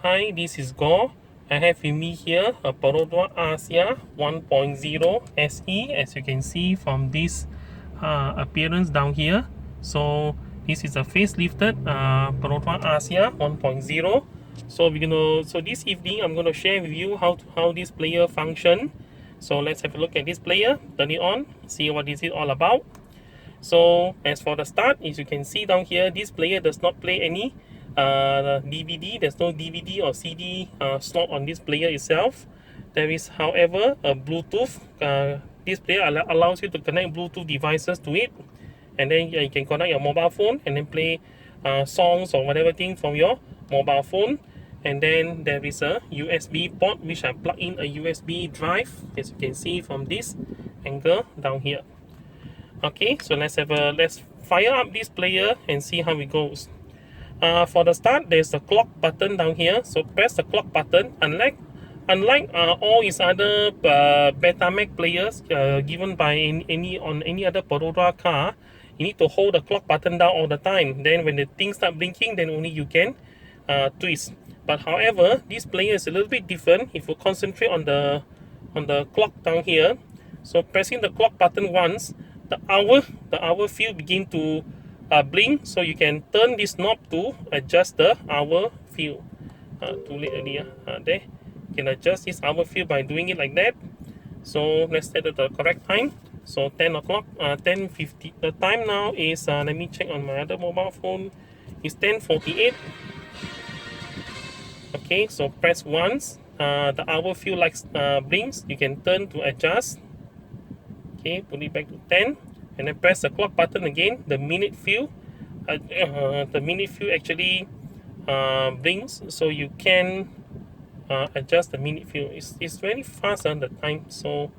Hi, this is Go. I have with me here a Perodua Axia 1.0 SE, as you can see from this appearance down here. So this is a facelifted Perodua Axia 1.0. So this evening I'm gonna share with you how this player function. So let's have a look at this player. Turn it on. See what is it all about. So as for the start, as you can see down here, this player does not play any DVD. There's no DVD or CD slot on this player itself. There is, however, a Bluetooth. This player allows you to connect Bluetooth devices to it, and then you can connect your mobile phone and then play songs or whatever thing from your mobile phone. And then there is a USB port which I plug in a USB drive, as you can see from this angle down here. Okay, so let's fire up this player and see how it goes. For the start, there's a clock button down here. So press the clock button. Unlike all its other Betamek players given by any other Perodua car, you need to hold the clock button down all the time. Then when the things start blinking, then only you can twist. But however, this player is a little bit different. If you concentrate on the clock down here, so pressing the clock button once, the hour field begin to blink, so you can turn this knob to adjust the hour field. Too late already. There, you can adjust this hour field by doing it like that. So let's set the correct time. So 10 o'clock, 10:50. The time now is let me check on my other mobile phone. It's 10:48. Okay, so press once. The hour field like blinks. You can turn to adjust. Okay, put it back to 10, and then press the clock button again. The minute field actually blinks, so you can adjust the minute field. It's very fast the time. So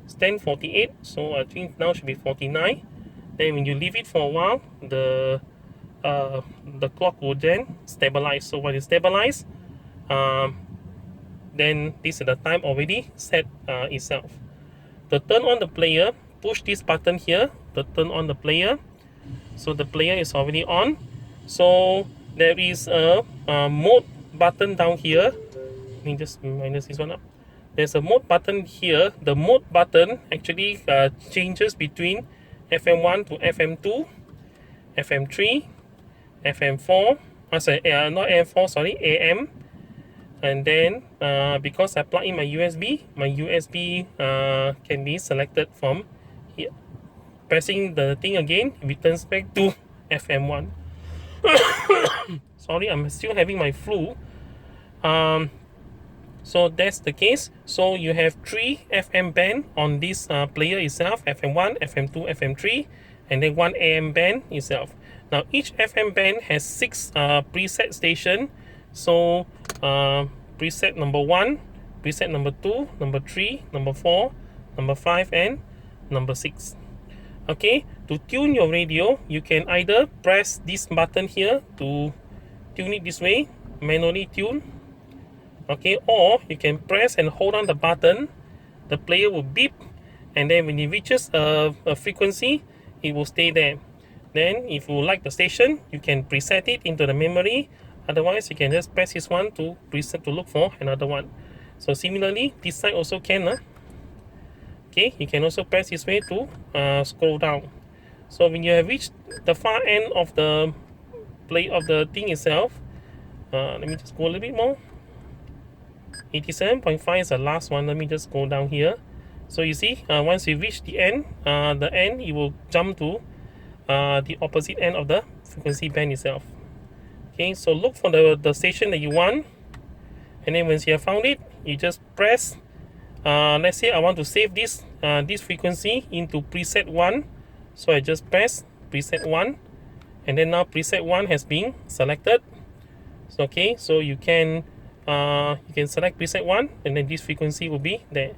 it's 10:48. So I think now should be 49. Then when you leave it for a while, the clock will then stabilize. So when it stabilize, then this is the time already set itself. To turn on the player, push this button here to turn on the player. So the player is already on. So there is a mode button down here. Let me just minus this one up. There's a mode button here. The mode button actually changes between FM1 to FM2, FM3, FM4. Not AM4, sorry, AM. And then because I plug in my USB can be selected from here. Pressing the thing again, it returns back to FM1. Sorry, I'm still having my flu. So that's the case. So you have 3 FM band on this player itself: FM1, FM2, FM3, and then 1 AM band itself. Now each FM band has 6 preset station. So preset number 1, preset number 2, number 3, number 4, number 5, and number 6. Okay, to tune your radio, you can either press this button here to tune it this way, manually tune. Okay, or you can press and hold on the button. The player will beep, and then when it reaches a frequency, it will stay there. Then if you like the station, you can preset it into the memory. Otherwise, you can just press this one to preset to look for another one. So similarly, this side also can. Okay, you can also press this way to scroll down. So when you have reached the far end of the thing itself, let me just go a little bit more. 87.5 is the last one. Let me just go down here. So you see, once you reach the end, you will jump to the opposite end of the frequency band itself. Okay, so look for the station that you want, and then once you have found it, you just press. Let's say I want to save this frequency into preset 1, so I just press preset 1, and then now preset 1 has been selected. So, okay, so you can select preset 1, and then this frequency will be there.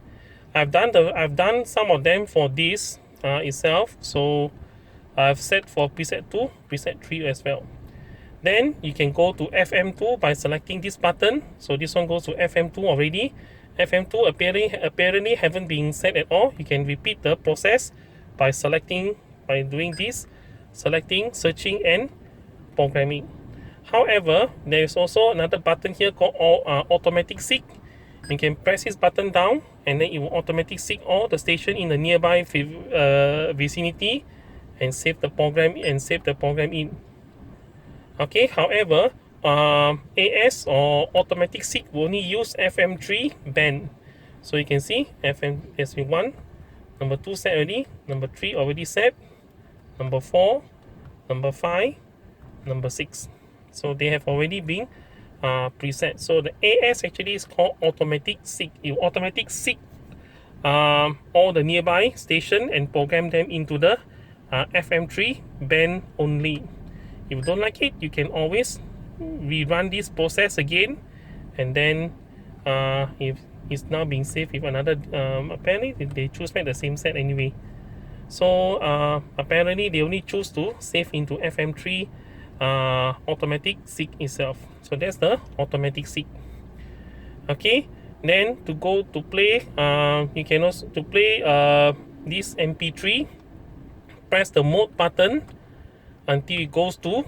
I've done some of them for this itself, so I've set for preset 2, preset 3 as well. Then you can go to FM2 by selecting this button. So this one goes to FM2 already. FM2 apparently haven't been set at all. You can repeat the process by doing this, selecting, searching, and programming. However, there is also another button here called automatic seek. You can press this button down and then it will automatically seek all the station in the nearby vicinity and save the program in. Okay, however, AS or automatic seek will only use FM3 band. So you can see FM SB1, number 2 set already, number 3 already set, number 4, number 5, number 6. So they have already been preset. So the AS actually is called automatic seek. It will automatic seek all the nearby station and program them into the FM3 band only. If you don't like it, you can always rerun this process again, and then if it's now being saved with another apparently they choose back the same set anyway. So apparently they only choose to save into FM3 automatic seek itself. So that's the automatic seek. Okay, then to go to play, you can also to play this MP3, press the mode button until it goes to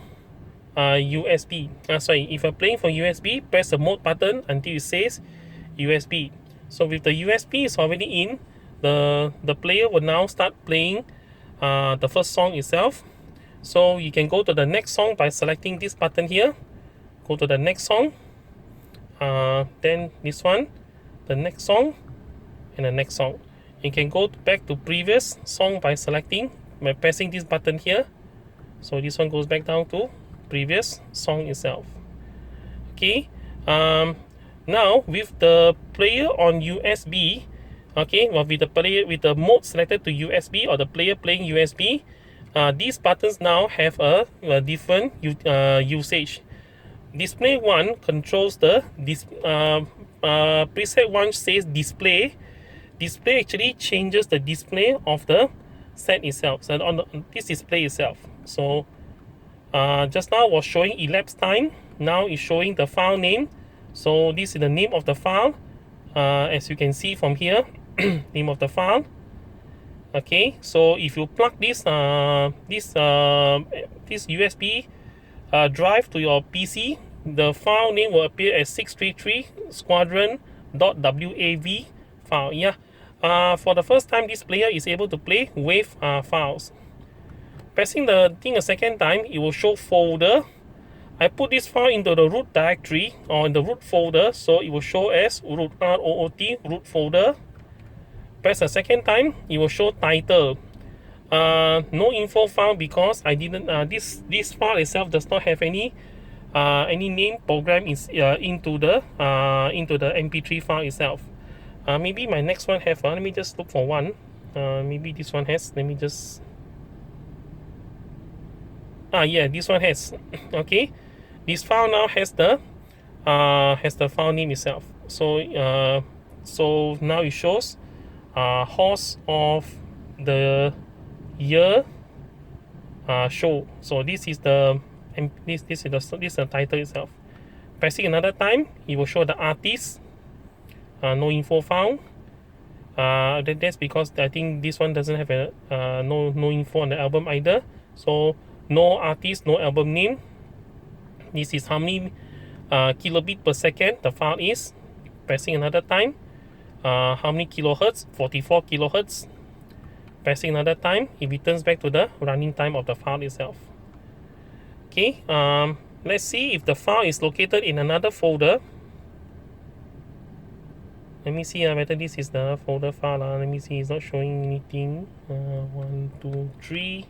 USB. Sorry, if you're playing for USB, press the mode button until it says USB. So with the USB is already in, the player will now start playing the first song itself. So you can go to the next song by selecting this button here. Go to the next song, then this one, the next song, and the next song. You can go back to previous song by pressing this button here. So this one goes back down to previous song itself. Okay, now with the player on USB, okay, well, with the mode selected to USB or the player playing USB, these buttons now have a different usage. Display 1 controls the preset 1 says display. Display actually changes the display of the set itself, so on this display itself. So just now was showing elapsed time, now it's showing the file name. So this is the name of the file, as you can see from here. Name of the file. Okay, so if you plug this USB drive to your PC, the file name will appear as 633 squadron.wav file. Yeah, for the first time this player is able to play WAV files. Pressing the thing a second time, it will show folder. I put this file into the root directory or in the root folder, so it will show as root root folder. Press a second time, it will show title. No info file because I didn't. This file itself does not have any name program into the MP3 file itself. Maybe my next one have. Let me just look for one. Maybe this one has. Let me just. Yeah, this one has. Okay, this file now has the file name itself. So so now it shows horse of the year show. So this is the title itself. Pressing another time, it will show the artist. No info found. That's because I think this one doesn't have a no info on the album either. So no artist, no album name. This is how many kilobit per second the file is. Pressing another time, how many kilohertz? 44 kilohertz. Pressing another time, it returns back to the running time of the file itself. Okay, let's see if the file is located in another folder. Let me see whether this is the folder file. Let me see, it's not showing anything. 1, 2, 3.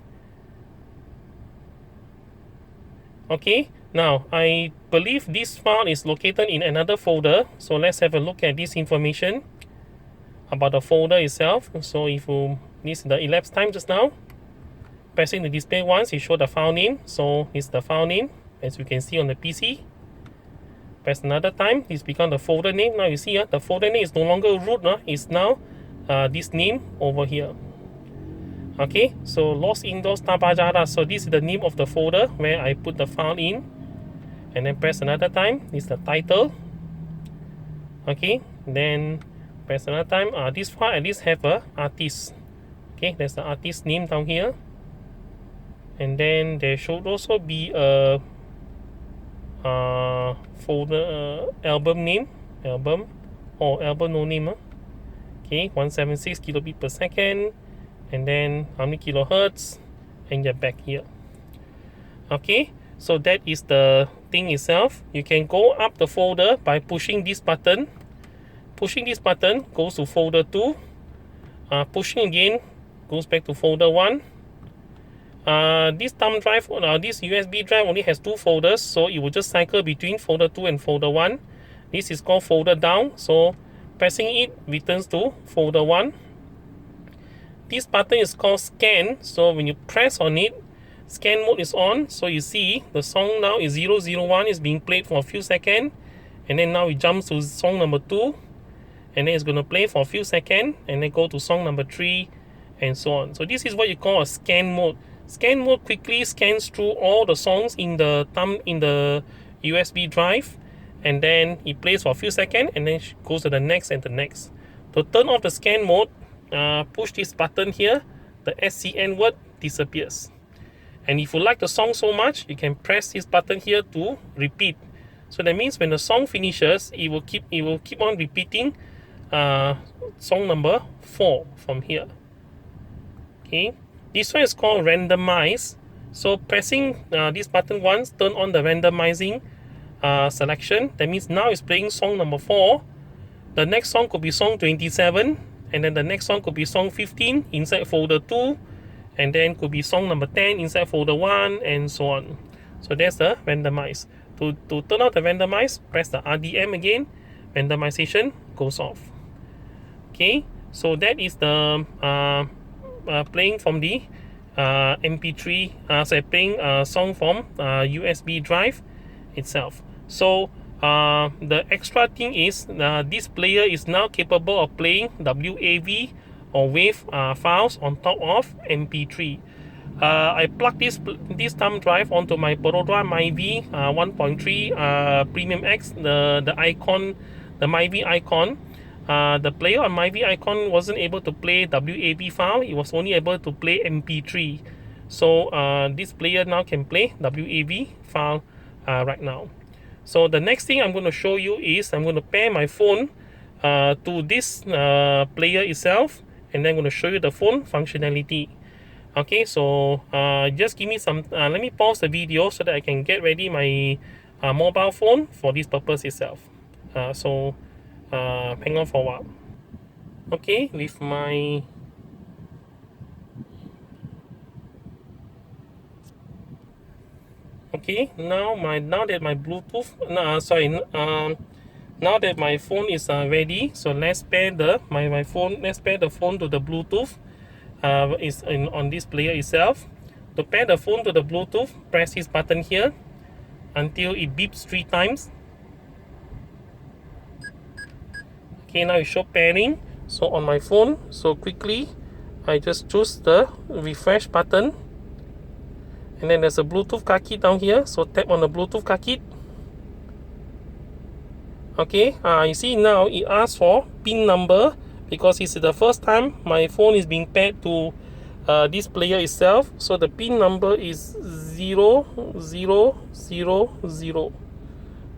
Okay, now I believe this file is located in another folder. So let's have a look at this information about the folder itself. So if you this is the elapsed time just now, pressing the display once, it shows the file name. So it's the file name as you can see on the PC. Press another time, it's become the folder name. Now you see the folder name is no longer root, it's now this name over here. Okay, so Los Indos Tabajara. So this is the name of the folder where I put the file in, and then press another time. This is the title. Okay, then press another time. This file at least have a artist. Okay, there's the artist name down here, and then there should also be a folder album name, album no name. Okay, 176 kilobit per second, and then how many kilohertz, and you're back here. Okay, so that is the thing itself. You can go up the folder by pushing this button. Pushing this button goes to folder 2. Pushing again goes back to folder 1. This thumb drive, this USB drive only has 2 folders, so it will just cycle between folder 2 and folder 1. This is called folder down, so pressing it returns to folder 1. This button is called scan, so when you press on it, scan mode is on, so you see the song now is 001, is being played for a few seconds, and then now it jumps to song number 2, and then it's going to play for a few seconds, and then go to song number 3, and so on. So this is what you call a scan mode. Scan mode quickly scans through all the songs in the USB drive, and then it plays for a few seconds, and then goes to the next and the next. To turn off the scan mode, push this button here, the SCN word disappears. And if you like the song so much, you can press this button here to repeat. So that means when the song finishes, it will keep on repeating song number 4 from here. Okay, this one is called randomize. So pressing this button once turn on the randomizing selection. That means now it's playing song number 4. The next song could be song 27, and then the next song could be song 15 inside folder 2, and then could be song number 10 inside folder 1, and so on. So that's the randomize. To turn out the randomize, press the RDM again, randomization goes off. Okay, so that is the playing from the MP3, playing a song from USB drive itself. So the extra thing is this player is now capable of playing WAV or WAV files on top of MP3. I plug this thumb drive onto my Perodua MyV 1.3 Premium X, the icon, the MyV icon. The player on MyV icon wasn't able to play WAV file, it was only able to play MP3. So this player now can play WAV file right now. So the next thing I'm going to show you is I'm going to pair my phone to this player itself, and then I'm going to show you the phone functionality. Okay, so just give me some, let me pause the video so that I can get ready my mobile phone for this purpose itself. Hang on for a while. Okay, with my now that my Bluetooth now that my phone is ready, so let's pair the phone to the Bluetooth. Is on this player itself. To pair the phone to the Bluetooth, press this button here until it beeps 3 times. Okay, now it show pairing. So on my phone, so quickly I just choose the refresh button, and then there's a Bluetooth car key down here, so tap on the Bluetooth car key. Okay, you see now it asks for pin number, because it's the first time my phone is being paired to this player itself. So the pin number is 0000.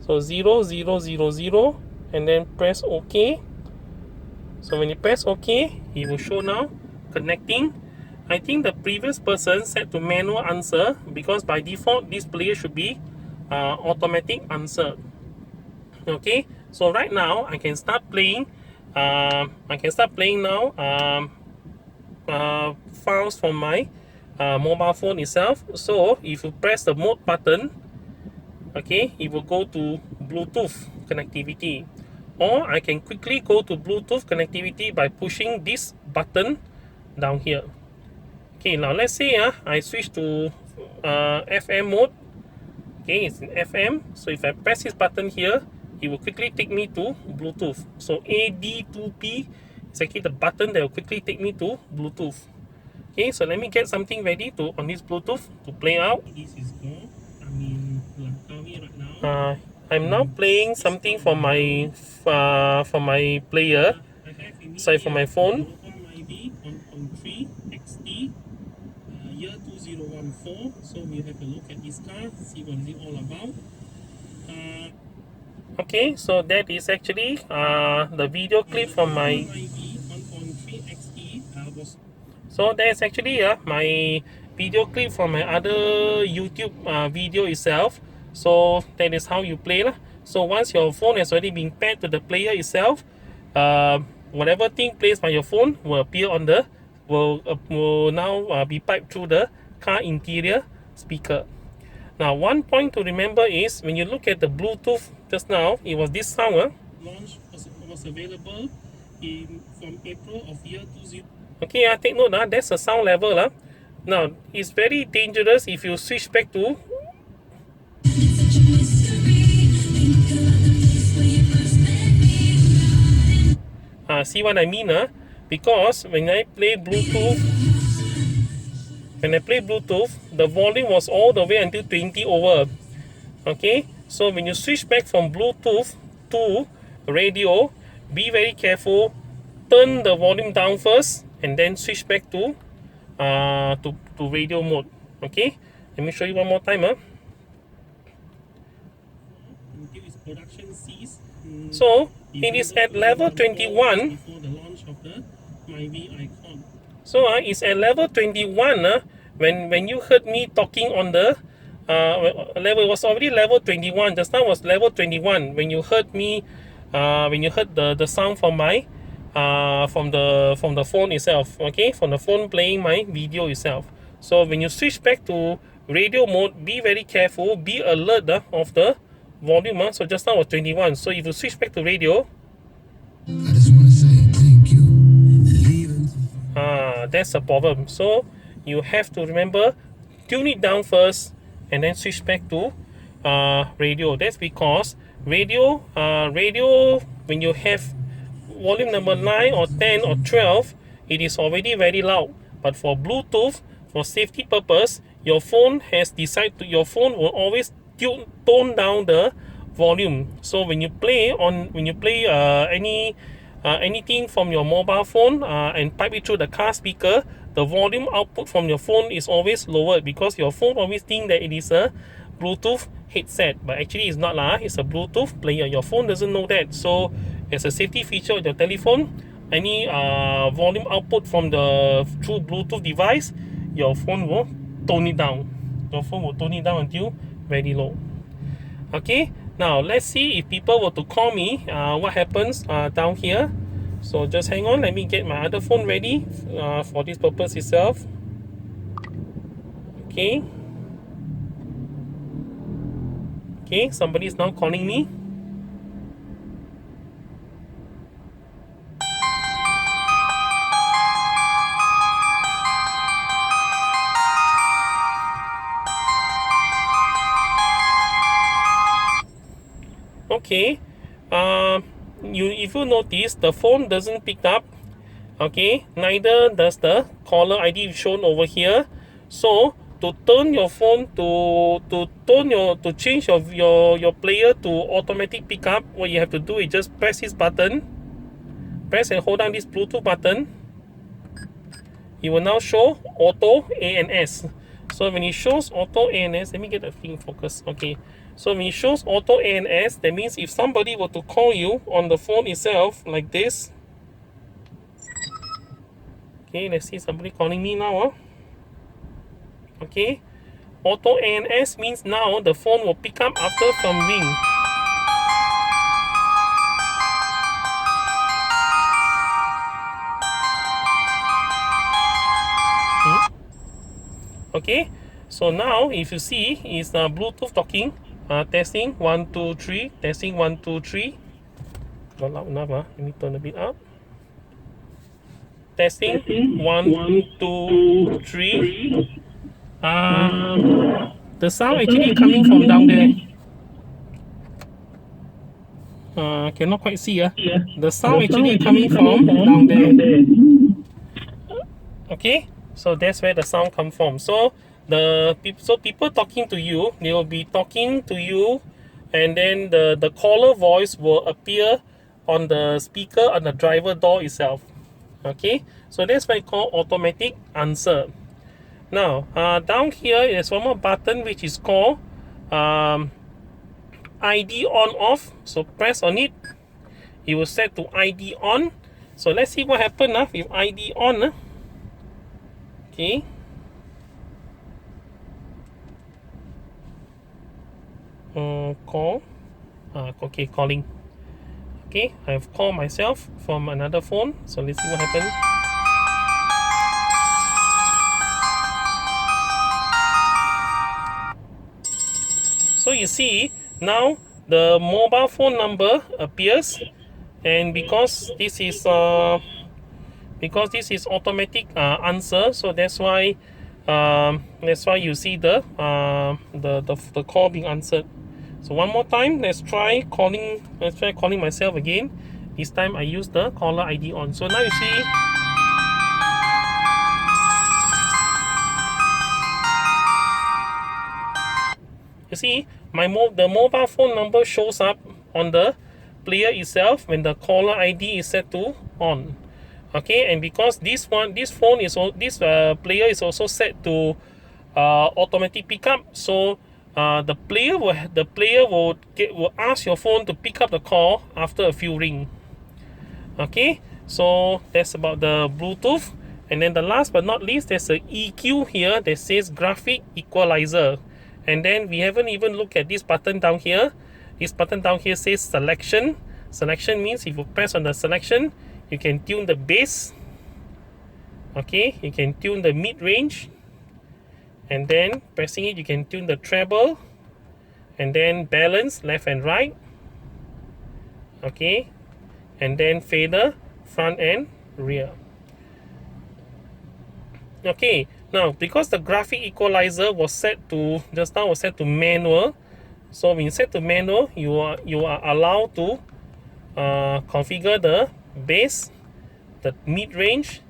So 0000, and then press OK. So when you press OK, it will show now connecting. I think the previous person set to manual answer, because by default this player should be automatic answer. Okay, so right now I can start playing. Now files from my mobile phone itself. So if you press the mode button, okay, it will go to Bluetooth connectivity, or I can quickly go to Bluetooth connectivity by pushing this button down here. Okay, now let's say I switch to FM mode. Okay, it's in FM. So if I press this button here, it will quickly take me to Bluetooth. So AD2P is actually the button that will quickly take me to Bluetooth. Okay, so let me get something ready on this Bluetooth to play out. This is good. Right now. I'm now playing something from my player. Sorry, from my phone. Year 2014. So we have a look at this car, see what is it all about. Okay, so that is actually the video clip from my 1.3 XE. So that's actually my video clip from my other YouTube video itself. So that is how you play lah. So once your phone has already been paired to the player itself, whatever thing placed by your phone will appear on the will now be piped through the car interior speaker. Now, one point to remember is when you look at the Bluetooth just now, it was this sound. Launch was available from April of year 20. Okay, take note. That's a sound level. Now, it's very dangerous if you switch back to. See what I mean? Because when I play Bluetooth, the volume was all the way until 20 over. Okay, so when you switch back from Bluetooth to radio, be very careful. Turn the volume down first, and then switch back to radio mode. Okay, let me show you one more time. Until its production cease. So it is at level 21. Before the launch of the MyV icon. So it's at level 21. When you heard me talking on the level, it was already level 21. Just now was level 21 when you heard me. When you heard the sound from my from the phone itself. Okay, from the phone playing my video itself. So when you switch back to radio mode, be very careful, be alert of the volume. So just now was 21. So if you switch back to radio, I just want to say thank you. That's a problem. So you have to remember, tune it down first and then switch back to radio. That's because radio when you have volume number 9 or 10 or 12, it is already very loud. But for Bluetooth, for safety purpose, your phone will always tone down the volume. So when you play anything from your mobile phone and pipe it through the car speaker, the volume output from your phone is always lowered because your phone always think that it is a Bluetooth headset, but actually it's not lah. It's a Bluetooth player. Your phone doesn't know that. So as a safety feature of your telephone, any volume output from the through Bluetooth device, your phone will tone it down. Your phone will tone it down until very low. Okay, now let's see if people were to call me, what happens down here. So just hang on, let me get my other phone ready for this purpose itself. Okay, somebody is now calling me. Okay, if you notice, the phone doesn't pick up. Okay, neither does the caller ID shown over here. So to turn your phone to change your player to automatic pickup, what you have to do is just press this button, press and hold down this Bluetooth button. It will now show auto ANS. So when it shows auto ANS, let me get the thing focused. Okay, so when it shows auto ANS, that means if somebody were to call you on the phone itself like this. Okay, let's see somebody calling me now. Okay, auto ANS means now the phone will pick up after some ring. Okay, so now if you see, is Bluetooth talking. Testing 1 2 3. Testing 1 2 3. Not loud enough. Let me turn a bit up. Testing 1 2 3. The sound actually coming from down there. Cannot quite see. The sound actually coming from down there. Okay, so that's where the sound comes from. So people talking to you, they will be talking to you, and then the caller voice will appear on the speaker on the driver door itself. Okay, so that's why it's called automatic answer. Now down here is one more button which is called ID on off. So press on it, it will set to ID on. So let's see what happens with ID on. Okay. Call. Okay, calling. Okay, I've called myself from another phone. So let's see what happens. So you see, now the mobile phone number appears, and because this is automatic answer, so that's why you see the call being answered. So one more time, let's try calling myself again. This time I use the caller ID on. So now you see, the mobile phone number shows up on the player itself when the caller ID is set to on. Okay, and because this player is also set to automatic pickup, so the player will ask your phone to pick up the call after a few ring. Okay, so that's about the Bluetooth. And then the last but not least, there's a EQ here that says graphic equalizer. And then we haven't even looked at this button down here. This button down here says selection. Selection means if you press on the selection, you can tune the bass. Okay, you can tune the mid-range. And then pressing it, you can tune the treble. And then balance left and right. Okay, and then fader front and rear. Okay, now because the graphic equalizer was set to manual, so when you set to manual, you are allowed to configure the bass, the mid-range,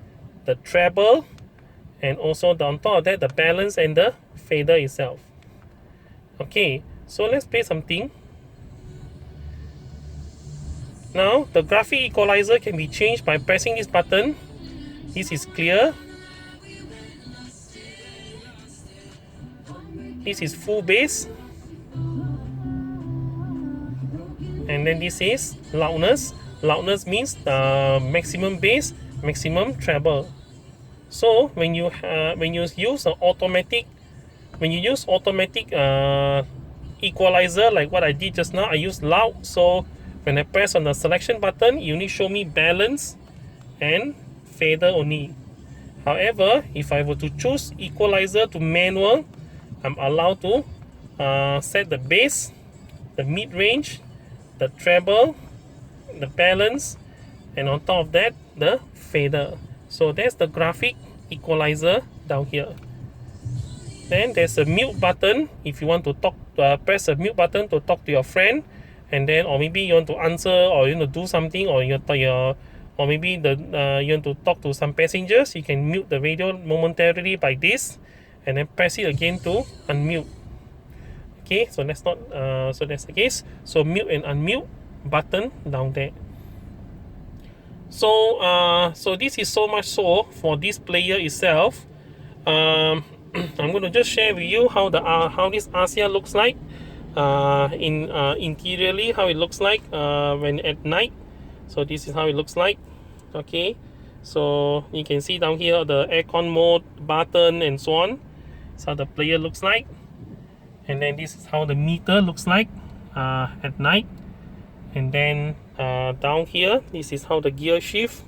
the treble, and also on top of that the balance and the fader itself. Okay, so let's play something. Now the graphic equalizer can be changed by pressing this button. This is clear. This is full bass. And then this is loudness. Loudness means maximum bass, maximum treble. So when you use automatic equalizer like what I did just now, I use loud. So when I press on the selection button, you only show me balance and fader only. However, if I were to choose equalizer to manual, I'm allowed to set the bass, the mid-range, the treble, the balance, and on top of that the fader. So that's the graphic equalizer down here. Then there's a mute button if you want to talk. Press a mute button to talk to your friend, and then or maybe you want to answer, or you want to do something, or you want to talk to some passengers. You can mute the radio momentarily by this, and then press it again to unmute. Okay, so that's the case. So mute and unmute button down there. So so this is so much so for this player itself. I'm going to just share with you how this Axia looks like interiorly, how it looks like when at night. So this is how it looks like. Okay, so you can see down here the aircon mode button and so on. That's how the player looks like. And then this is how the meter looks like at night. And then down here, this is how the gear shift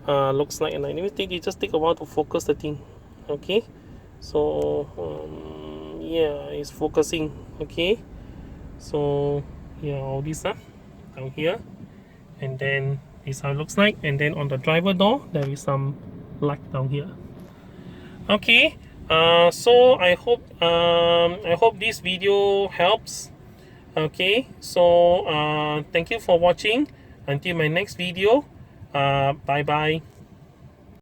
looks like at night. Let me think, it just take a while to focus the thing. Okay, so yeah, it's focusing. Okay, so yeah, all this down here, and then this is how it looks like. And then on the driver door, there is some light down here. Okay, so I hope this video helps. Okay, so thank you for watching. Until my next video, bye bye.